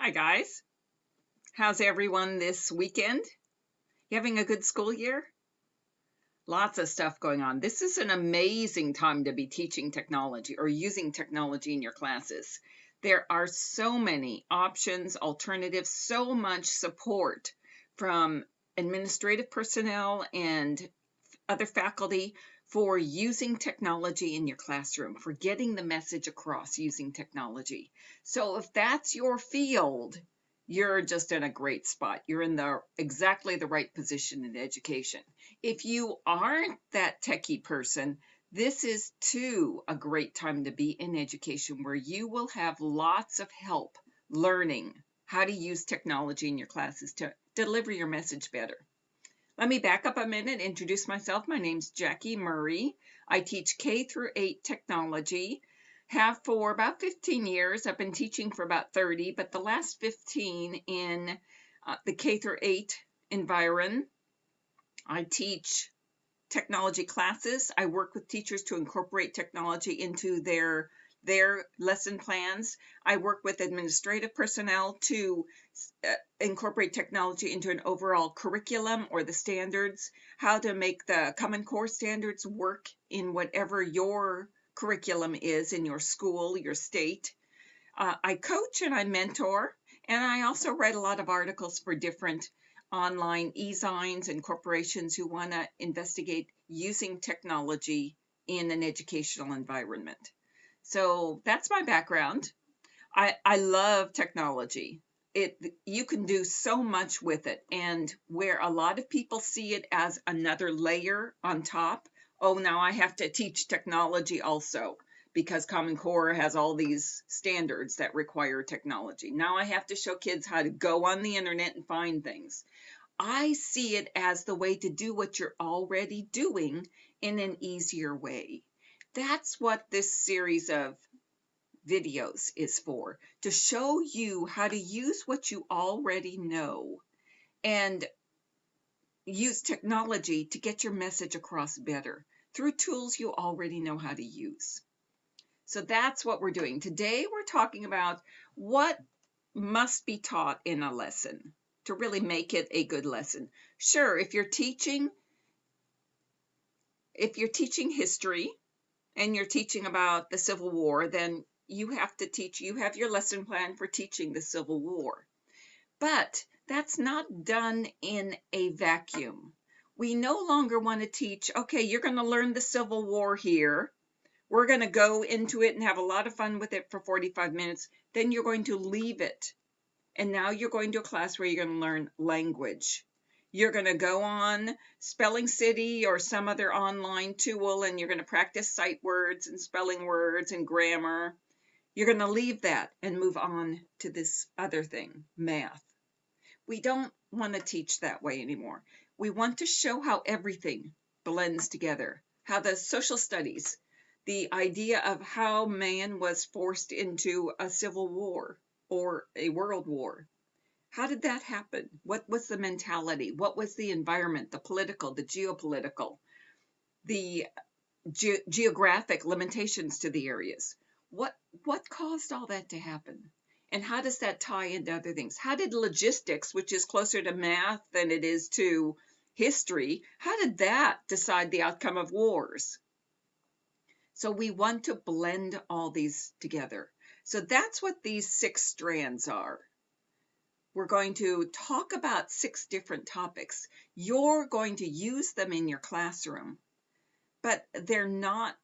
Hi guys, how's everyone this weekend? You having a good school year? Lots of stuff going on. This is an amazing time to be teaching technology or using technology in your classes. There are so many options, alternatives, so much support from administrative personnel and other faculty for using technology in your classroom, for getting the message across using technology. So if that's your field, you're just in a great spot. You're in exactly the right position in education. If you aren't that techie person, this is too a great time to be in education where you will have lots of help learning how to use technology in your classes to deliver your message better. Let me back up a minute and introduce myself. My name's Jackie Murray. I teach K through 8 technology. Have for about 15 years. I've been teaching for about 30, but the last 15 in the K through 8 environment. I teach technology classes. I work with teachers to incorporate technology into their lesson plans. I work with administrative personnel to incorporate technology into an overall curriculum or the standards, how to make the Common Core standards work in whatever your curriculum is in your school, your state. I coach and I mentor, and I also write a lot of articles for different online e-zines and corporations who want to investigate using technology in an educational environment. So that's my background. I love technology. You can do so much with it, and where a lot of people see it as another layer on top, oh, now I have to teach technology also because Common Core has all these standards that require technology. Now I have to show kids how to go on the internet and find things. I see it as the way to do what you're already doing in an easier way. That's what this series of videos is for, to show you how to use what you already know and use technology to get your message across better through tools you already know how to use. So that's what we're doing. Today we're talking about what must be taught in a lesson to really make it a good lesson. Sure, if you're teaching history and you're teaching about the Civil War, then you have your lesson plan for teaching the Civil War. But that's not done in a vacuum. We no longer want to teach, okay, you're going to learn the Civil War here. We're going to go into it and have a lot of fun with it for 45 minutes. Then you're going to leave it. And now you're going to a class where you're going to learn language. You're going to go on Spelling City or some other online tool, and you're going to practice sight words and spelling words and grammar. You're going to leave that and move on to this other thing, math. We don't want to teach that way anymore. We want to show how everything blends together, how the social studies, the idea of how man was forced into a civil war or a world war. How did that happen? What was the mentality? What was the environment, the political, the geopolitical, the geographic limitations to the areas? What caused all that to happen? And how does that tie into other things? How did logistics, which is closer to math than it is to history, how did that decide the outcome of wars? So we want to blend all these together. So that's what these 6 strands are. We're going to talk about 6 different topics. You're going to use them in your classroom, but they're not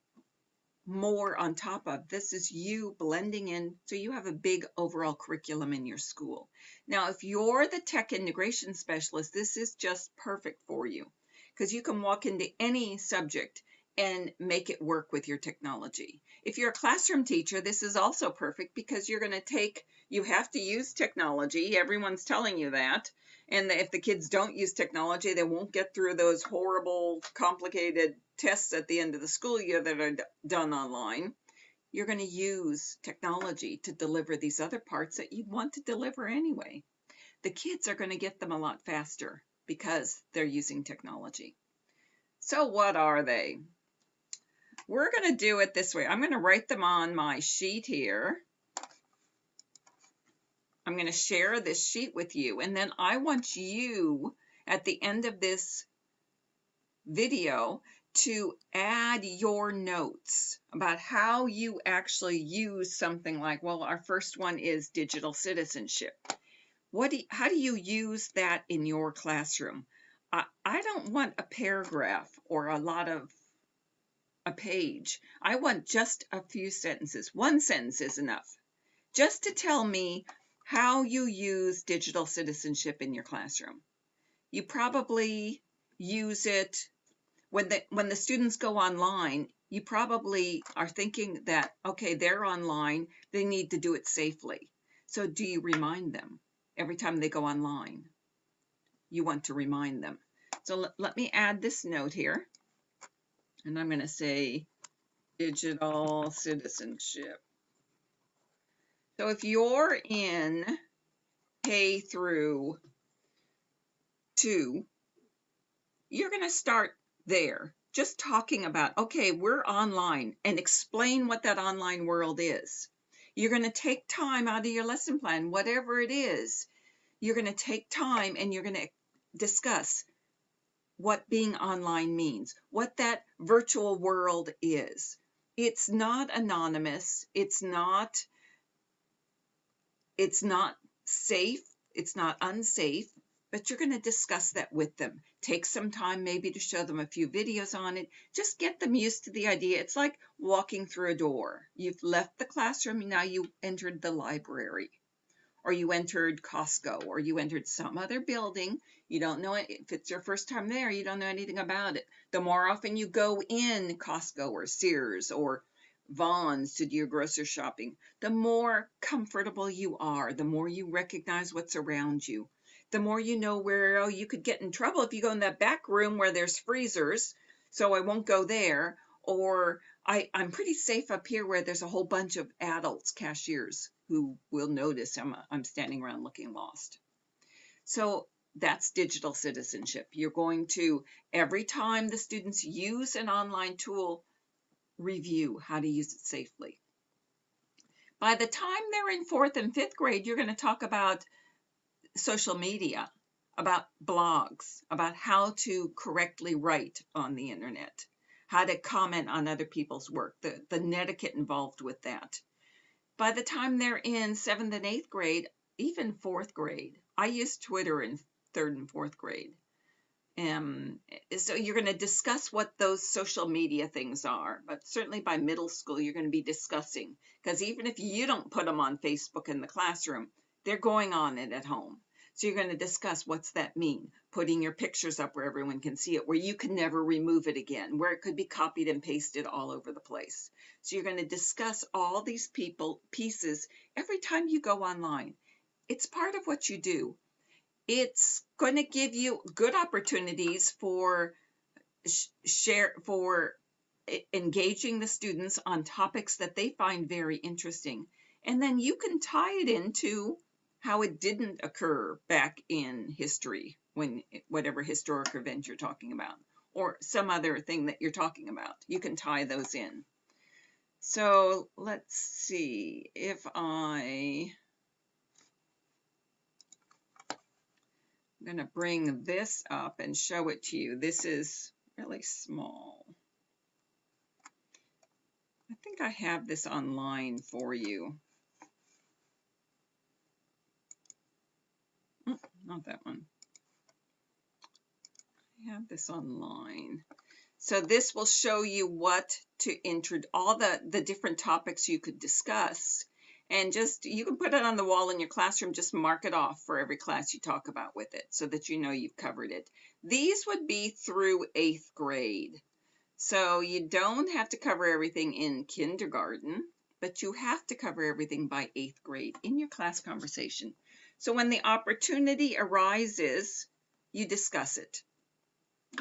more on top of. This is you blending in so you have a big overall curriculum in your school. Now, if you're the tech integration specialist, this is just perfect for you because you can walk into any subject and make it work with your technology. If you're a classroom teacher, this is also perfect because you have to use technology. Everyone's telling you that. And if the kids don't use technology, they won't get through those horrible, complicated tests at the end of the school year that are done online. You're going to use technology to deliver these other parts that you want to deliver anyway. The kids are going to get them a lot faster because they're using technology. So what are they? We're going to do it this way. I'm going to write them on my sheet here. I'm going to share this sheet with you, and then I want you at the end of this video to add your notes about how you actually use something like, well, our first one is digital citizenship. How do you use that in your classroom? I don't want a paragraph or a page. I want just a few sentences. One sentence is enough, just to tell me how you use digital citizenship in your classroom. You probably use it when the students go online. You probably are thinking that, okay, they're online, they need to do it safely. So do you remind them every time they go online? You want to remind them. So let me add this note here, and I'm going to say digital citizenship. So if you're in K through 2, you're going to start there, just talking about, okay, we're online, and explain what that online world is. You're going to take time out of your lesson plan, whatever it is. You're going to take time and you're going to discuss what being online means, what that virtual world is. It's not anonymous. It's not safe. It's not unsafe. But you're going to discuss that with them. Take some time maybe to show them a few videos on it. Just get them used to the idea. It's like walking through a door. You've left the classroom, now you entered the library, or you entered Costco, or you entered some other building. You don't know it. If it's your first time there, you don't know anything about it. The more often you go in Costco or Sears or Vons to do your grocery shopping, the more comfortable you are, the more you recognize what's around you, the more you know where you could get in trouble if you go in that back room where there's freezers, so I won't go there, or I'm pretty safe up here where there's a whole bunch of adults, cashiers, who will notice I'm standing around looking lost. So that's digital citizenship. You're going to, every time the students use an online tool, review how to use it safely. By the time they're in 4th and 5th grade, you're going to talk about social media, about blogs, about how to correctly write on the internet, how to comment on other people's work, the netiquette involved with that. By the time they're in 7th and 8th grade, even 4th grade, I use Twitter in 3rd and 4th grade. So you're going to discuss what those social media things are, but certainly by middle school, you're going to be discussing, because even if you don't put them on Facebook in the classroom, they're going on it at home. So you're going to discuss, what's that mean? Putting your pictures up where everyone can see it, where you can never remove it again, where it could be copied and pasted all over the place. So you're going to discuss all these pieces every time you go online. It's part of what you do. It's going to give you good opportunities for engaging the students on topics that they find very interesting. And then you can tie it into how it didn't occur back in history, whatever historic event you're talking about, or some other thing that you're talking about. You can tie those in. So let's see if I'm going to bring this up and show it to you. This is really small. I think I have this online for you. Oh, not that one. I have this online. So this will show you what to all the different topics you could discuss. And you can put it on the wall in your classroom, just mark it off for every class you talk about with it, so that you know you've covered it. These would be through 8th grade. So you don't have to cover everything in kindergarten, but you have to cover everything by 8th grade in your class conversation. So when the opportunity arises, you discuss it.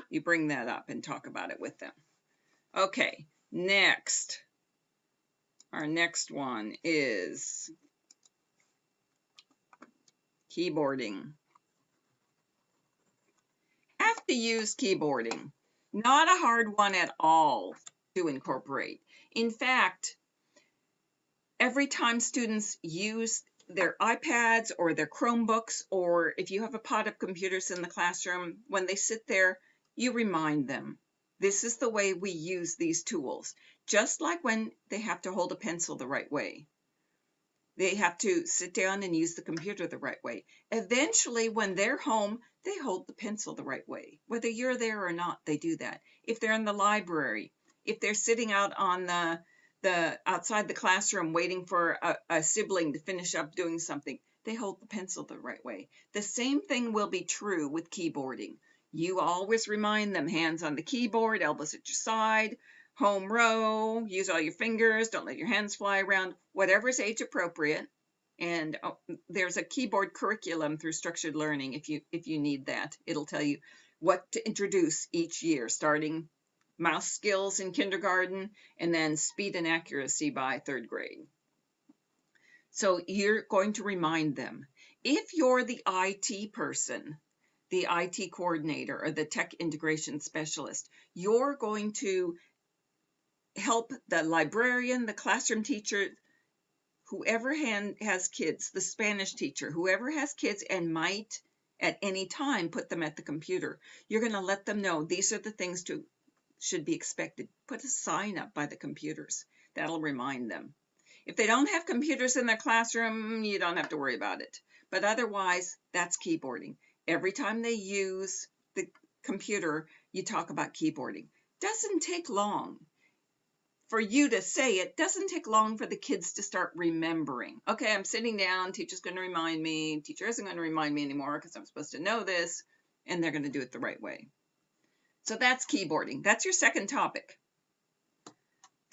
You bring that up and talk about it with them. Okay, next. Our next one is keyboarding. Have to use keyboarding. Not a hard one at all to incorporate. In fact, every time students use their iPads or their Chromebooks, or if you have a pot of computers in the classroom, when they sit there, you remind them, this is the way we use these tools. Just like when they have to hold a pencil the right way. They have to sit down and use the computer the right way. Eventually, when they're home, they hold the pencil the right way. Whether you're there or not, they do that. If they're in the library, if they're sitting out on the outside the classroom waiting for a sibling to finish up doing something, they hold the pencil the right way. The same thing will be true with keyboarding. You always remind them, hands on the keyboard, elbows at your side, home row, use all your fingers, don't let your hands fly around, whatever is age appropriate. And there's a keyboard curriculum through Structured Learning if you need that. It'll tell you what to introduce each year, starting mouse skills in kindergarten and then speed and accuracy by 3rd grade. So you're going to remind them. If you're the IT person, the IT coordinator or the tech integration specialist, you're going to help the librarian, the classroom teacher, whoever has kids, the Spanish teacher, whoever has kids and might at any time put them at the computer. You're going to let them know these are the things should be expected. Put a sign up by the computers. That'll remind them. If they don't have computers in their classroom, you don't have to worry about it. But otherwise, that's keyboarding. Every time they use the computer, you talk about keyboarding. Doesn't take long. For you to say it, doesn't take long for the kids to start remembering. Okay, I'm sitting down, teacher's going to remind me, teacher isn't going to remind me anymore because I'm supposed to know this, and they're going to do it the right way. So that's keyboarding. That's your second topic.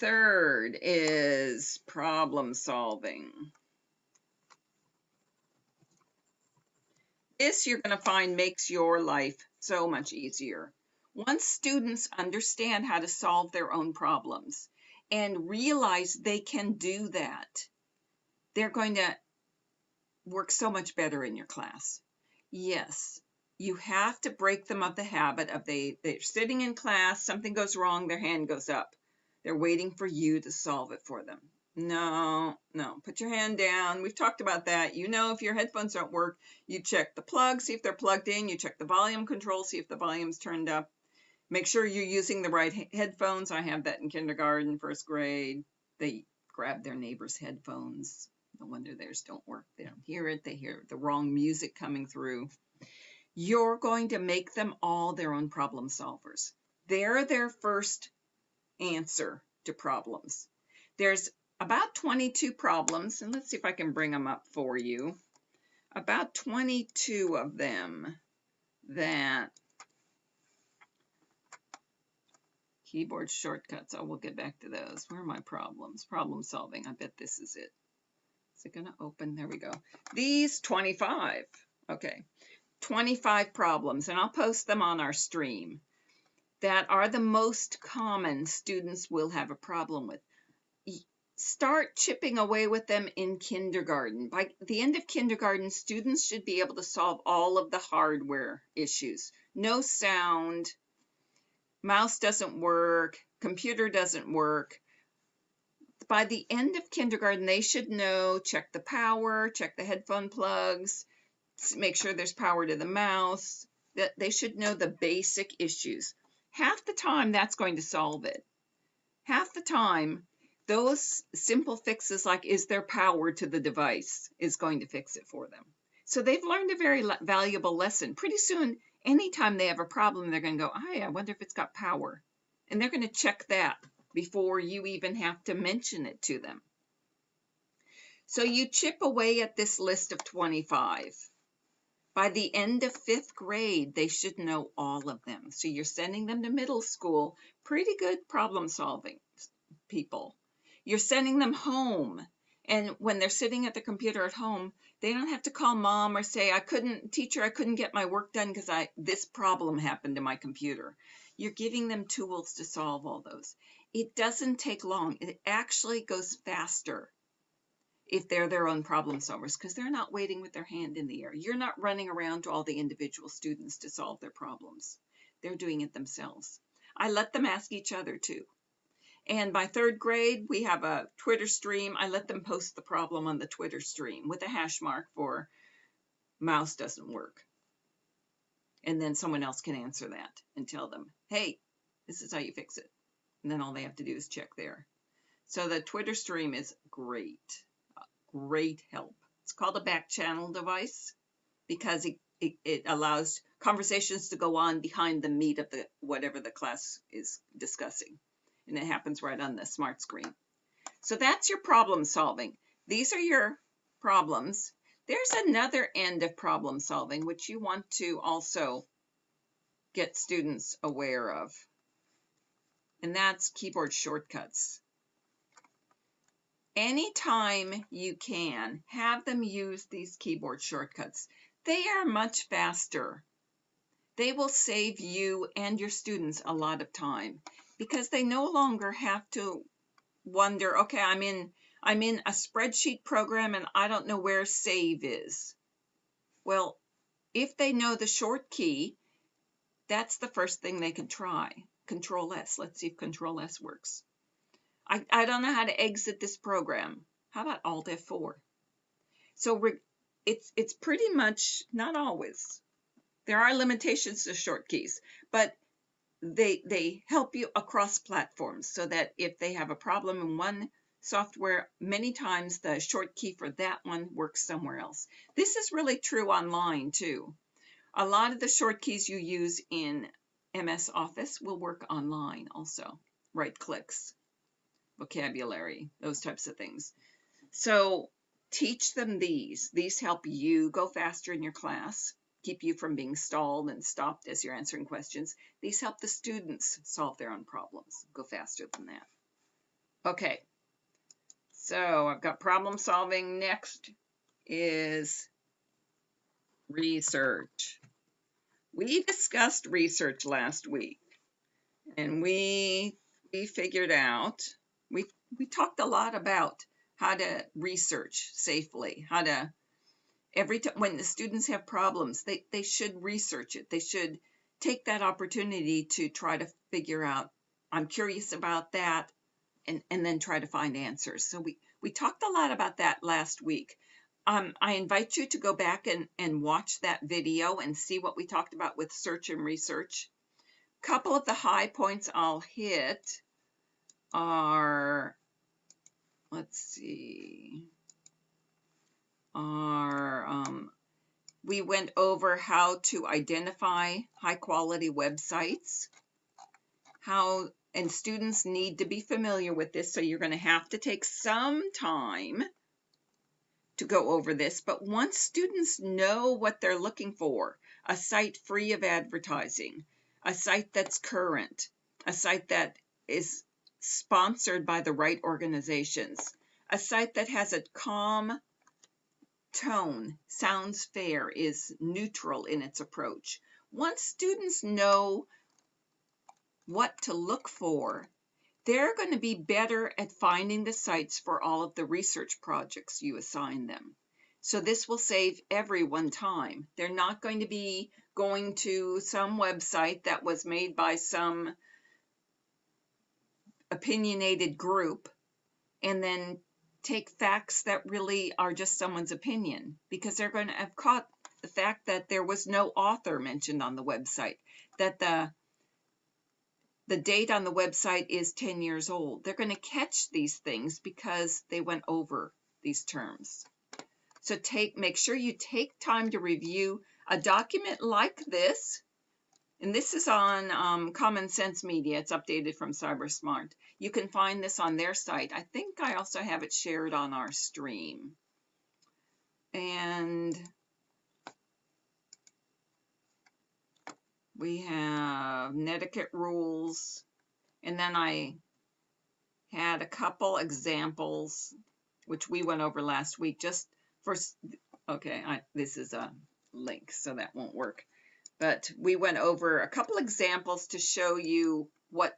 Third is problem solving. This you're going to find makes your life so much easier. Once students understand how to solve their own problems and realize they can do that, they're going to work so much better in your class. Yes, you have to break them of the habit of they're sitting in class, something goes wrong, their hand goes up. They're waiting for you to solve it for them. No, put your hand down. We've talked about that. You know, if your headphones don't work, you check the plug, see if they're plugged in. You check the volume control, see if the volume's turned up. Make sure you're using the right headphones. I have that in kindergarten, 1st grade. They grab their neighbor's headphones. No wonder theirs don't work. They don't hear it. They hear the wrong music coming through. You're going to make them all their own problem solvers. They're their first answer to problems. There's about 22 problems, and let's see if I can bring them up for you. About 22 of them that keyboard shortcuts. Oh, we'll get back to those. Where are my problems? Problem solving. I bet this is it. Is it going to open? There we go. These 25. Okay. 25 problems, and I'll post them on our stream, that are the most common students will have a problem with. Start chipping away with them in kindergarten. By the end of kindergarten, students should be able to solve all of the hardware issues. No sound, mouse doesn't work, computer doesn't work. By the end of kindergarten, they should know, check the power, check the headphone plugs, make sure there's power to the mouse. That they should know the basic issues. Half the time, that's going to solve it. Half the time, those simple fixes like, is there power to the device, is going to fix it for them. So they've learned a very valuable lesson. Pretty soon, anytime they have a problem, they're going to go, I wonder if it's got power. And they're going to check that before you even have to mention it to them. So you chip away at this list of 25. By the end of 5th grade, they should know all of them. So you're sending them to middle school, pretty good problem solving people. You're sending them home. And when they're sitting at the computer at home, they don't have to call mom or say, teacher, I couldn't get my work done because this problem happened to my computer. You're giving them tools to solve all those. It doesn't take long. It actually goes faster if they're their own problem solvers, because they're not waiting with their hand in the air. You're not running around to all the individual students to solve their problems. They're doing it themselves. I let them ask each other too. And by third grade, we have a Twitter stream. I let them post the problem on the Twitter stream with a hash mark for mouse doesn't work. And then someone else can answer that and tell them, hey, this is how you fix it. And then all they have to do is check there. So the Twitter stream is great, great help. It's called a back channel device because it allows conversations to go on behind the meat of the whatever the class is discussing. And it happens right on the smart screen. So that's your problem solving. These are your problems. There's another end of problem solving, which you want to also get students aware of. And that's keyboard shortcuts. Anytime you can, have them use these keyboard shortcuts. They are much faster. They will save you and your students a lot of time because they no longer have to wonder, okay, I'm in a spreadsheet program and I don't know where save is. Well, if they know the short key, that's the first thing they can try. Control S. Let's see if Control S works. I don't know how to exit this program. How about Alt F4? So it's pretty much, not always. There are limitations to short keys, but they help you across platforms so that if they have a problem in one software, many times the short key for that one works somewhere else. This is really true online too. A lot of the short keys you use in MS Office will work online also. Right clicks, vocabulary, those types of things. So teach them these. These help you go faster in your class, keep you from being stalled and stopped as you're answering questions. These help the students solve their own problems, go faster than that. Okay, so I've got problem solving. Next is research. We discussed research last week, and we figured out, we talked a lot about how to research safely, how to, every time when the students have problems, they should research it. They should take that opportunity to try to figure out, I'm curious about that, and then try to find answers. So we talked a lot about that last week. I invite you to go back and watch that video and see what we talked about with search and research. A couple of the high points I'll hit are, let's see, we went over how to identify high quality websites, and students need to be familiar with this, so you're going to have to take some time to go over this. But once students know what they're looking for, a site free of advertising, a site that's current, a site that is sponsored by the right organizations, a site that has a calm tone, sounds fair, is neutral in its approach. Once students know what to look for, they're going to be better at finding the sites for all of the research projects you assign them. So this will save everyone time. They're not going to be going to some website that was made by some opinionated group and then take facts that really are just someone's opinion, because they're going to have caught the fact that there was no author mentioned on the website, that the date on the website is 10 years old. They're going to catch these things because they went over these terms. So make sure you take time to review a document like this. And this is on Common Sense Media. It's updated from CyberSmart. You can find this on their site. I think I also have it shared on our stream. And we have netiquette rules. And then I had a couple examples, which we went over last week, just for, okay, this is a link, so that won't work. But we went over a couple examples to show you what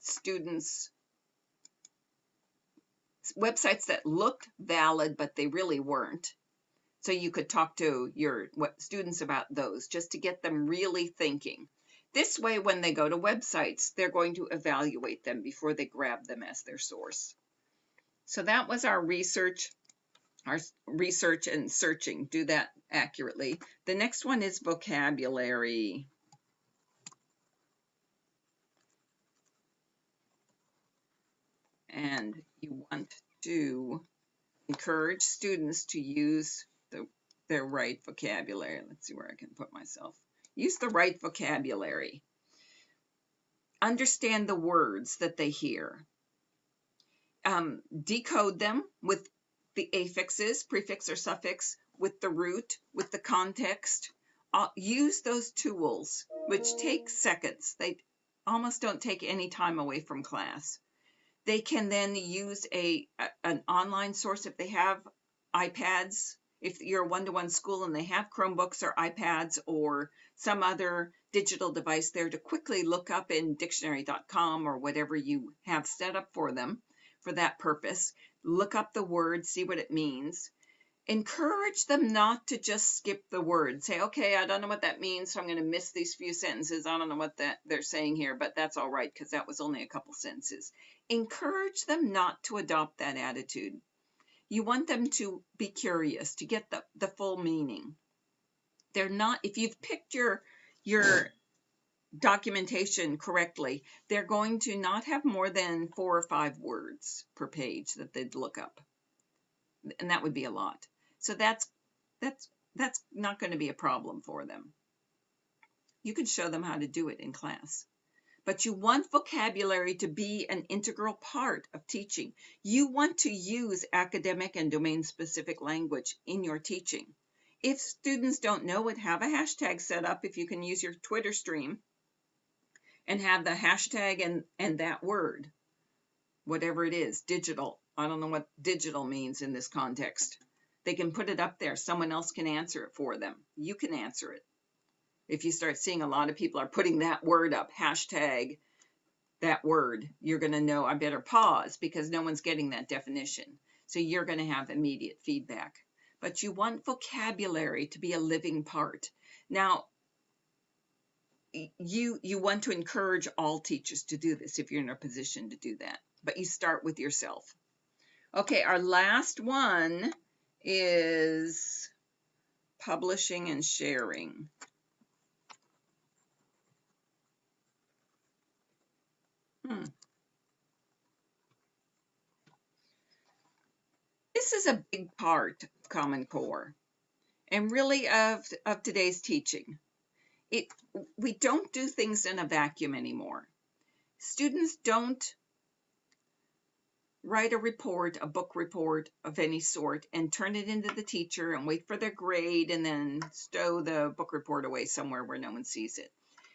websites that looked valid, but they really weren't. So you could talk to your students about those just to get them really thinking. This way, when they go to websites, they're going to evaluate them before they grab them as their source. So that was our research and searching. Do that accurately. The next one is vocabulary. And you want to encourage students to use their right vocabulary. Let's see where I can put myself. Use the right vocabulary. Understand the words that they hear. Decode them with the affixes, prefix or suffix, with the root, with the context. Use those tools, which take seconds. They almost don't take any time away from class. They can then use an online source if they have iPads. If you're a one-to-one school and they have Chromebooks or iPads or some other digital device there, to quickly look up in dictionary.com or whatever you have set up for them for that purpose. Look up the word, see what it means. Encourage them not to just skip the word. Say, okay, I don't know what that means, so I'm going to miss these few sentences. I don't know what they're saying here, but that's all right because that was only a couple sentences. Encourage them not to adopt that attitude. You want them to be curious, to get the full meaning. They're not, if you've picked your documentation correctly, they're going to not have more than 4 or 5 words per page that they'd look up. And that would be a lot. So that's not going to be a problem for them. You can show them how to do it in class. But you want vocabulary to be an integral part of teaching. You want to use academic and domain-specific language in your teaching. If students don't know it, have a hashtag set up. If you can use your Twitter stream and have the hashtag and that word, whatever it is, digital. I don't know what digital means in this context. They can put it up there. Someone else can answer it for them. You can answer it. If you start seeing a lot of people are putting that word up, hashtag that word, you're going to know I better pause because no one's getting that definition. So you're going to have immediate feedback. But you want vocabulary to be a living part. Now, you want to encourage all teachers to do this if you're in a position to do that. But you start with yourself. Okay, our last one is publishing and sharing. This is a big part of Common Core and really of today's teaching. We don't do things in a vacuum anymore. Students don't write a report, a book report of any sort, and turn it into the teacher and wait for their grade and then stow the book report away somewhere where no one sees it.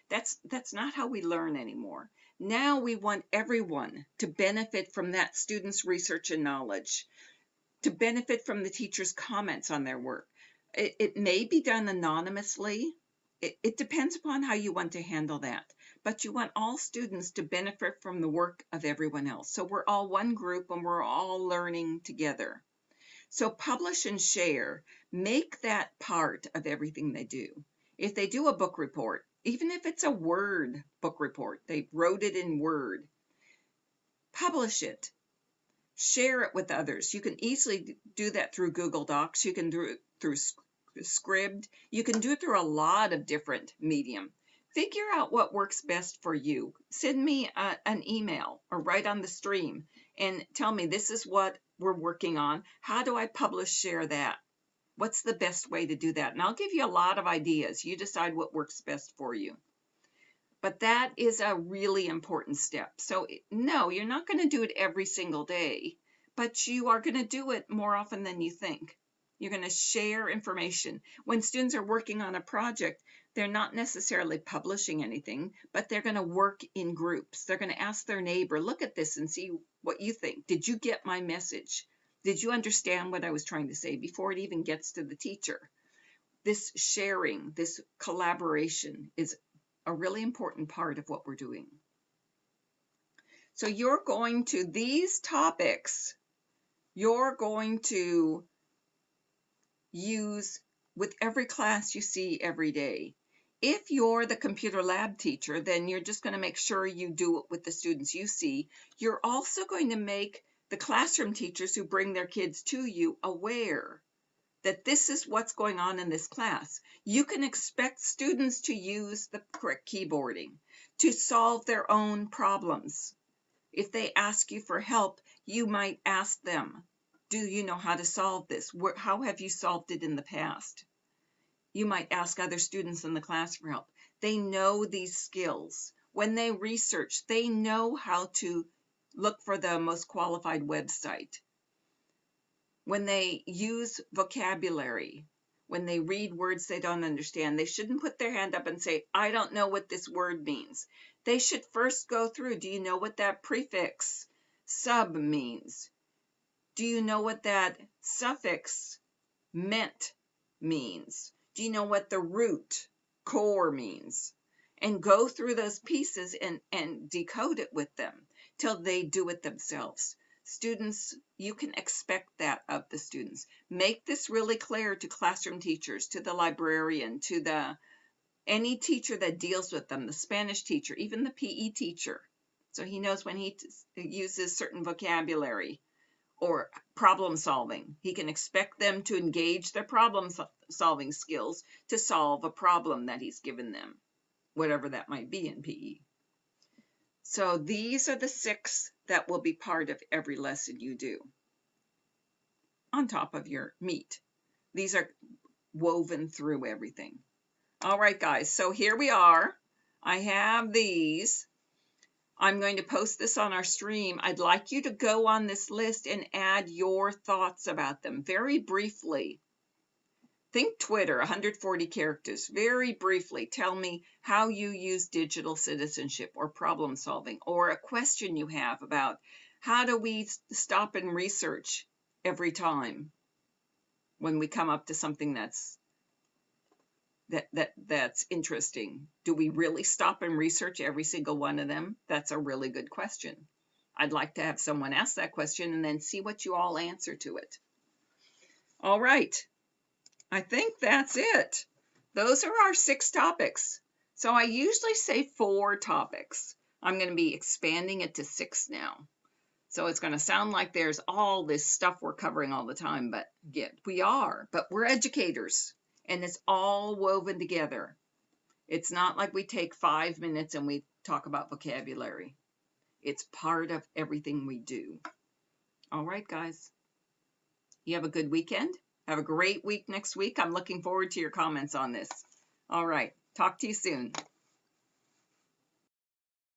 That's not how we learn anymore. Now we want everyone to benefit from that student's research and knowledge, to benefit from the teacher's comments on their work. It may be done anonymously. It depends upon how you want to handle that. But you want all students to benefit from the work of everyone else. So we're all one group and we're all learning together. So publish and share. Make that part of everything they do. If they do a book report, even if it's a Word book report, they wrote it in Word, publish it. Share it with others. You can easily do that through Google Docs. You can do it through Scribd. You can do it through a lot of different medium. Figure out what works best for you. Send me an email or write on the stream and tell me this is what we're working on. How do I publish, share that? What's the best way to do that? And I'll give you a lot of ideas. You decide what works best for you. But that is a really important step. So no, you're not going to do it every single day, but you are going to do it more often than you think. You're going to share information. When students are working on a project, they're not necessarily publishing anything, but they're going to work in groups. They're going to ask their neighbor, look at this and see what you think. Did you get my message? Did you understand what I was trying to say before it even gets to the teacher? This sharing, this collaboration is a really important part of what we're doing. So you're going to, these topics, you're going to use with every class you see every day. If you're the computer lab teacher, then you're just going to make sure you do it with the students you see. You're also going to make the classroom teachers who bring their kids to you aware that this is what's going on in this class. You can expect students to use the correct keyboarding, to solve their own problems. If they ask you for help, you might ask them, do you know how to solve this? How have you solved it in the past? You might ask other students in the class for help. They know these skills. When they research, they know how to look for the most qualified website. When they use vocabulary, when they read words they don't understand, they shouldn't put their hand up and say, I don't know what this word means. They should first go through, do you know what that prefix sub means? Do you know what that suffix ment means? Do you know what the root core means? And go through those pieces and decode it with them till they do it themselves. Students, you can expect that of the students. Make this really clear to classroom teachers, to the librarian, to any teacher that deals with them, the Spanish teacher, even the PE teacher. So he knows when he uses certain vocabulary or problem solving. He can expect them to engage their problem solving skills to solve a problem that he's given them, whatever that might be in PE. So these are the 6 that will be part of every lesson you do on top of your meat. These are woven through everything. All right, guys, so here we are. I have these. I'm going to post this on our stream. I'd like you to go on this list and add your thoughts about them very briefly. Think Twitter, 140 characters. Very briefly, tell me how you use digital citizenship or problem solving, or a question you have about how do we stop and research every time when we come up to something that's interesting. Do we really stop and research every single one of them? That's a really good question. I'd like to have someone ask that question and then see what you all answer to it. All right. I think that's it. Those are our 6 topics. So I usually say 4 topics. I'm going to be expanding it to 6 now. So it's going to sound like there's all this stuff we're covering all the time, but yeah, we are. But we're educators. And it's all woven together. It's not like we take 5 minutes and we talk about vocabulary. It's part of everything we do. All right, guys. You have a good weekend. Have a great week next week. I'm looking forward to your comments on this. All right. Talk to you soon.